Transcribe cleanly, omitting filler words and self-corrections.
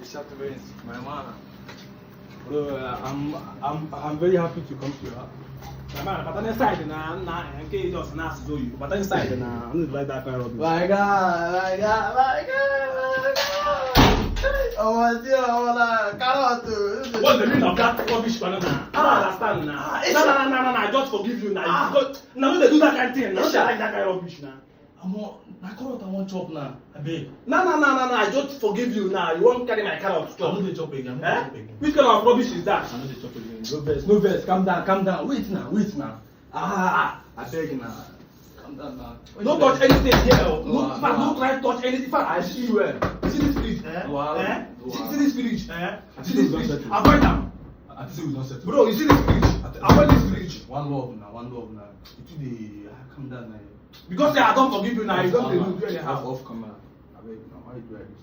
My man. Bro, I'm very happy to come to your house. My man, but on the side now, in case just nasty do you. But on the side now, I'm not like that kind of rubbish. My God. Oh my dear, carrot. What's the meaning of that rubbish banana? I don't understand now. No, I just forgive you now. Now when they do that kind of thing, now they like that kind of rubbish now. Na carrot I want chop now. Abeg. No, I just forgive you now. You won't carry my carrot to I no chop. dey chop again. I no dey chop again. Which kind of rubbish is that? I no dey chop again. No verse, calm down. Wait now. I beg now. Calm down now. Don't touch anything here. No, In fact, don't try to touch anything. In fact, I see you well. See this fridge? Wow. See this fridge? I See think this we don fridge? settle. Avoid them. I think we don settle. Bro, you see this fridge? Avoid this fridge. One love now. You too dey calm down now. Because I don't forgive you now. You don't do anyhow. Off camera. Abeg, now why you do like this?